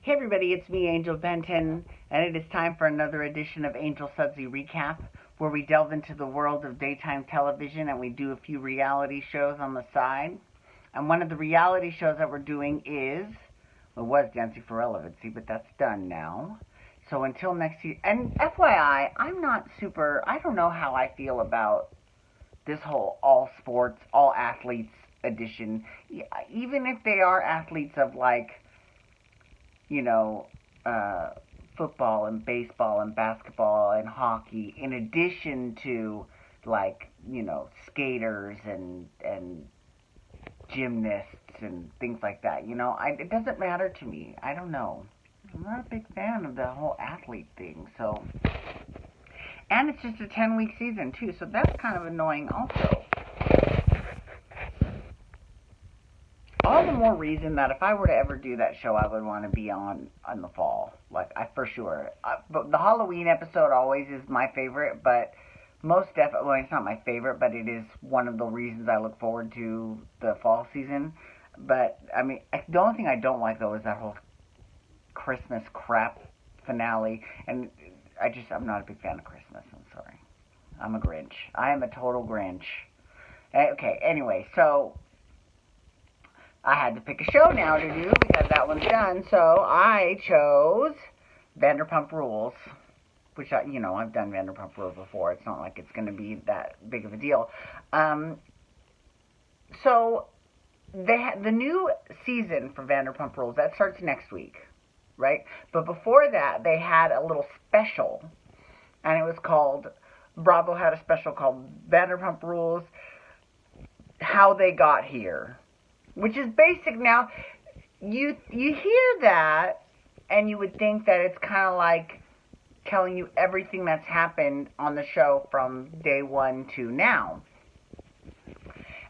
Hey everybody, it's me, Angel Benton, and it is time for another edition of Angel Sudsy Recap, where we delve into the world of daytime television and we do a few reality shows on the side. And one of the reality shows that we're doing was Dancing for Relevancy, but that's done now. So until next season, and FYI, I don't know how I feel about this whole all sports, all athletes edition. Even if they are athletes of football and baseball and basketball and hockey, in addition to skaters and gymnasts and things like that. It doesn't matter to me. I don't know. I'm not a big fan of the whole athlete thing. So, and it's just a 10-week season too, so that's kind of annoying also. All the more reason that if I were to ever do that show, I would want to be on the fall. For sure. But the Halloween episode always is my favorite, but most definitely, well, it's not my favorite, but it is one of the reasons I look forward to the fall season. But, the only thing I don't like, though, is that whole Christmas crap finale. And I'm not a big fan of Christmas. I'm sorry. I'm a Grinch. I am a total Grinch. Okay, anyway, so I had to pick a show now to do because that one's done. So I chose Vanderpump Rules, which I've done Vanderpump Rules before. It's not like it's going to be that big of a deal. So the new season for Vanderpump Rules, that starts next week, right? But before that, they had a little special, and it was called, Bravo had a special called Vanderpump Rules, How They Got Here. Which is basic. Now, you hear that, and you would think that it's kind of like telling you everything that's happened on the show from day one to now.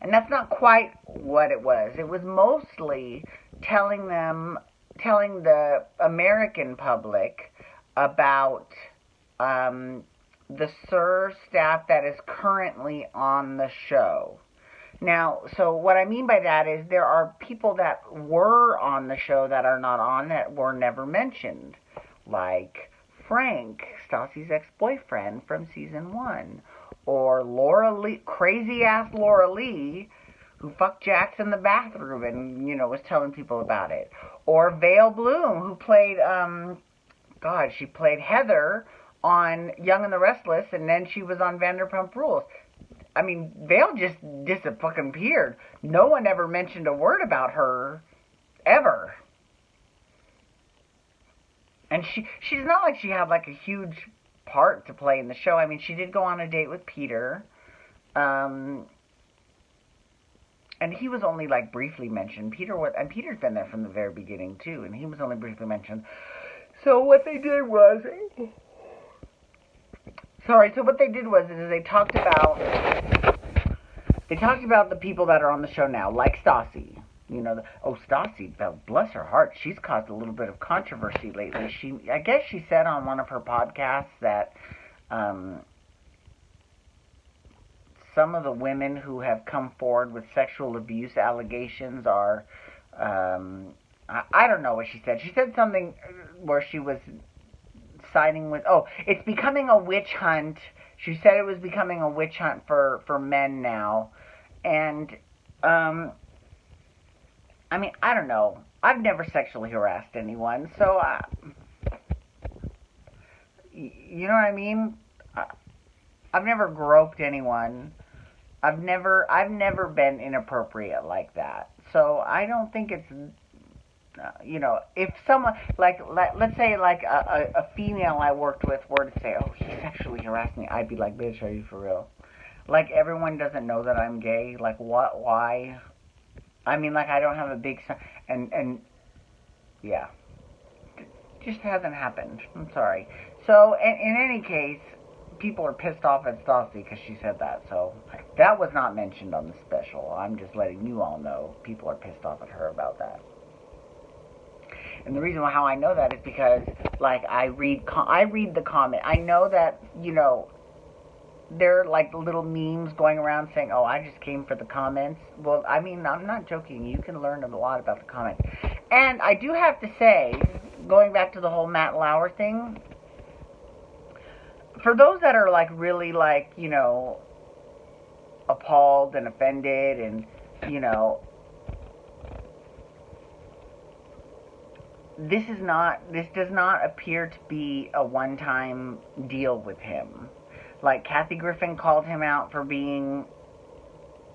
And that's not quite what it was. It was mostly telling the American public about the SUR staff that is currently on the show. Now, so what I mean by that is there are people that were on the show that are not on, that were never mentioned. Like Frank, Stassi's ex-boyfriend from season 1. Or Laura Lee, crazy-ass Laura Lee, who fucked Jax in the bathroom and, was telling people about it. Or Vale Bloom, who played, she played Heather on Young and the Restless, and then she was on Vanderpump Rules. Vale just disappeared. No one ever mentioned a word about her, ever. And she's not like she had a huge part to play in the show. She did go on a date with Peter. And he was only briefly mentioned. Peter's been there from the very beginning too, and he was only briefly mentioned. So what they did was they talked about the people that are on the show now, like Stassi. Stassi, bless her heart, she's caused a little bit of controversy lately. I guess she said on one of her podcasts that some of the women who have come forward with sexual abuse allegations are, I don't know what she said. She said something where she was siding with, it's becoming a witch hunt. She said it was becoming a witch hunt for men now. And, I don't know. I've never sexually harassed anyone, so, you know what I mean? I've never groped anyone. I've never been inappropriate like that. So I don't think it's, if someone, let's say a female I worked with were to say, he sexually harassed me, I'd be like, bitch, are you for real? Everyone doesn't know that I'm gay. What? Why? I don't have a big son. And yeah. It just hasn't happened. I'm sorry. So, in any case, people are pissed off at Stassi because she said that. So, that was not mentioned on the special. I'm just letting you all know people are pissed off at her about that. And the reason how I know that is because, I read the comment. I know that, there are little memes going around saying, I just came for the comments. Well, I'm not joking. You can learn a lot about the comments. And I do have to say, going back to the whole Matt Lauer thing, for those that are like really like, appalled and offended and, this does not appear to be a one-time deal with him. Like, Kathy Griffin called him out for being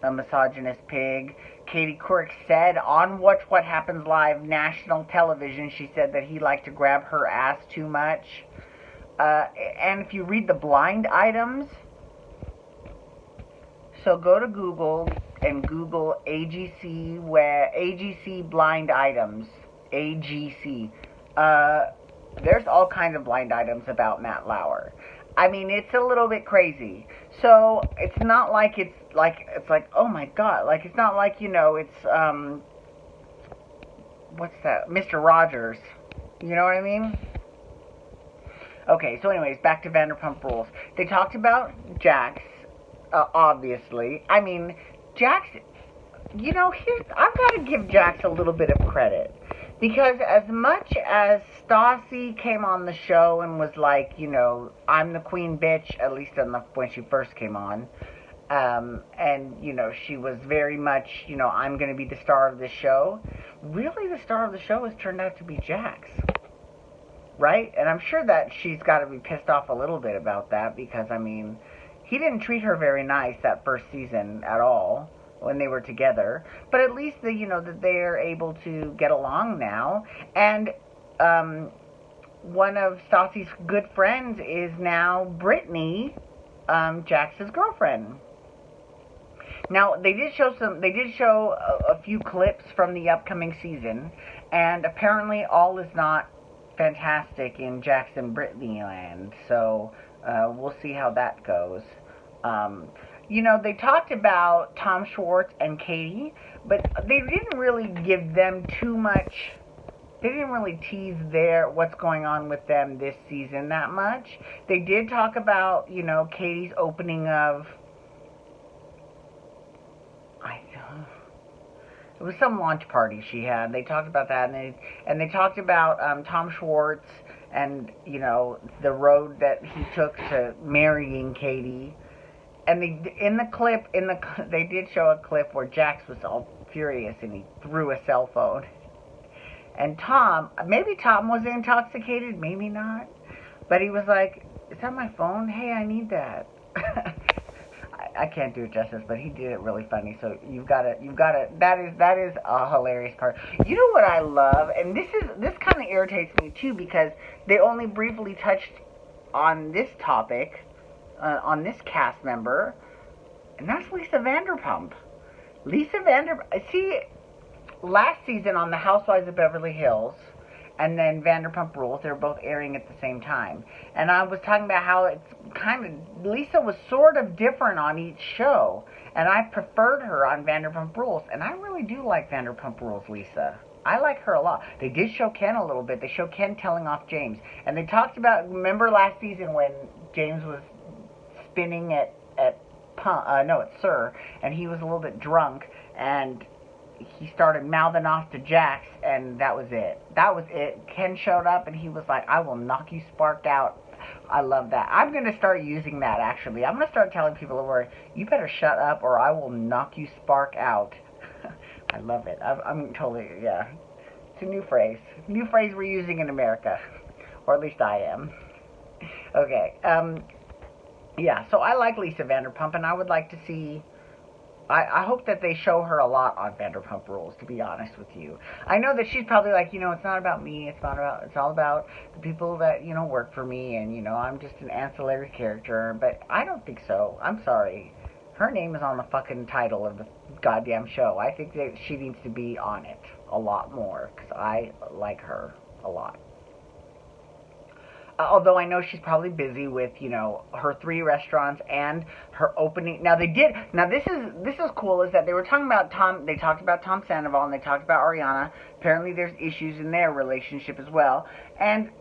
a misogynist pig. Katie Couric said on Watch What Happens Live national television, she said that he liked to grab her ass too much. And if you read the blind items, so go to Google and Google AGC blind items. AGC. There's all kinds of blind items about Matt Lauer. I mean, it's a little bit crazy. So it's not like it's like oh my god, like it's not like it's what's that? Mr. Rogers. You know what I mean? Okay, so anyways, back to Vanderpump Rules. They talked about Jax, obviously. I mean, Jax. I've got to give Jax a little bit of credit. Because as much as Stassi came on the show and was like, I'm the queen bitch, at least when she first came on, and, she was very much, I'm going to be the star of this show, really the star of the show has turned out to be Jax, right? And I'm sure that she's got to be pissed off a little bit about that because, I mean, he didn't treat her very nice that first season at all. When they were together, but at least that they are able to get along now. And one of Stassi's good friends is now Brittany, Jax's girlfriend. Now they did show a few clips from the upcoming season, and apparently all is not fantastic in Jax and Brittany land. So we'll see how that goes. They talked about Tom Schwartz and Katie, but they didn't really give them too much. They didn't really tease what's going on with them this season that much. They did talk about, Katie's opening of, it was some launch party she had. They talked about that, and they talked about Tom Schwartz and, the road that he took to marrying Katie. And they did show a clip where Jax was all furious and he threw a cell phone. And maybe Tom was intoxicated, maybe not. But he was like, is that my phone? Hey, I need that. I can't do it justice, but he did it really funny. So you've got to, that is a hilarious part. You know what I love? And this kind of irritates me too because they only briefly touched on this topic. On this cast member, and that's Lisa Vanderpump. See, last season on The Housewives of Beverly Hills, and then Vanderpump Rules, they were both airing at the same time. And I was talking about how Lisa was sort of different on each show, and I preferred her on Vanderpump Rules, and I really do like Vanderpump Rules Lisa. I like her a lot. They did show Ken a little bit. They showed Ken telling off James. And they talked about, remember last season when James was spinning at Sir, and he was a little bit drunk, and he started mouthing off to Jax, and that was it. Ken showed up, and he was like, I will knock you sparked out. I love that. I'm going to start using that, actually. I'm going to start telling people over, you better shut up, or I will knock you spark out. I love it. I'm totally, yeah. It's a new phrase. New phrase we're using in America. Or at least I am. Okay, yeah, so I like Lisa Vanderpump, and I would like to see, I hope that they show her a lot on Vanderpump Rules, to be honest with you. I know that she's probably like, it's not about me, it's all about the people that, work for me, and, I'm just an ancillary character, but I don't think so. I'm sorry. Her name is on the fucking title of the goddamn show. I think that she needs to be on it a lot more, because I like her a lot. Although I know she's probably busy with, her 3 restaurants and her opening. Now this is cool, is that they were talking about they talked about Tom Sandoval, and they talked about Ariana. Apparently there's issues in their relationship as well. And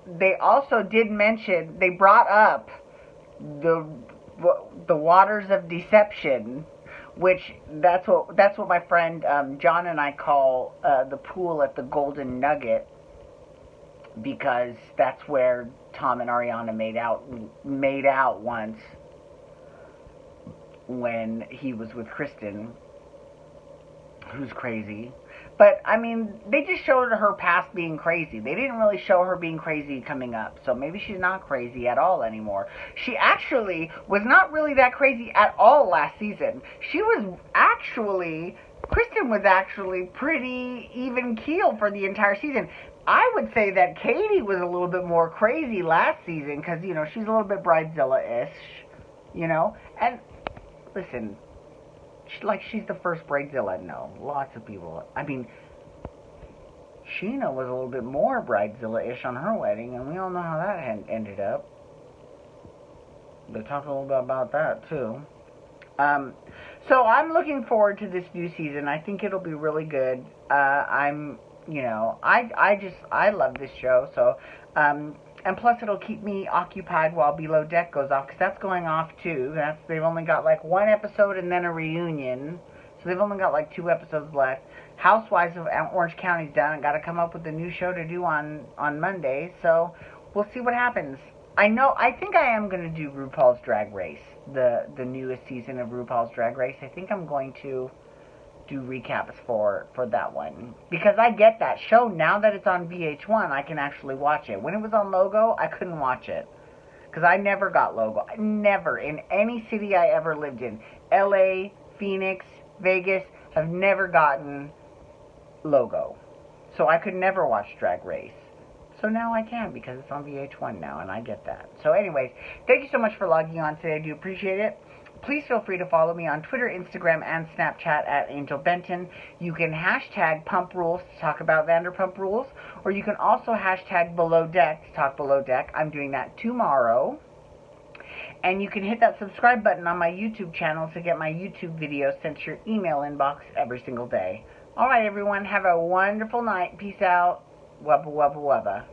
they also did mention, they brought up the waters of deception, which that's what my friend John and I call the pool at the Golden Nugget. because that's where Tom and Ariana made out once when he was with Kristen, who's crazy. But, I mean, they just showed her past being crazy. They didn't really show her being crazy coming up. So maybe she's not crazy at all anymore. She actually was not really that crazy at all last season. Kristen was actually pretty even keel for the entire season. I would say that Katie was a little bit more crazy last season because, she's a little bit Bridezilla-ish, And, listen, she's the first Bridezilla. No, lots of people. I mean, Sheena was a little bit more Bridezilla-ish on her wedding, and we all know how that ended up. They talked a little bit about that, too. So I'm looking forward to this new season. I think it'll be really good. I love this show, so, and plus it'll keep me occupied while Below Deck goes off, because that's going off too. They've only got like one episode and then a reunion, so they've only got like 2 episodes left. Housewives of Orange County's done and got to come up with a new show to do on Monday, so we'll see what happens. I think I am going to do RuPaul's Drag Race, the newest season of RuPaul's Drag Race. I think I'm going to do recaps for that one, because I get that show now that it's on VH1. I can actually watch it. When it was on Logo, I couldn't watch it because I never got Logo. Never, in any city I ever lived in, LA, Phoenix, Vegas, I've never gotten Logo, so I could never watch Drag Race. So now I can, because it's on VH1 now, and I get that. So anyways, thank you so much for logging on today. I do appreciate it. Please feel free to follow me on Twitter, Instagram, and Snapchat at Angel Benton. You can hashtag Pump Rules to talk about Vanderpump Rules, or you can also hashtag Below Deck to talk Below Deck. I'm doing that tomorrow. And you can hit that subscribe button on my YouTube channel to get my YouTube videos sent to your email inbox every single day. All right, everyone, have a wonderful night. Peace out. Wubba, wubba, wubba.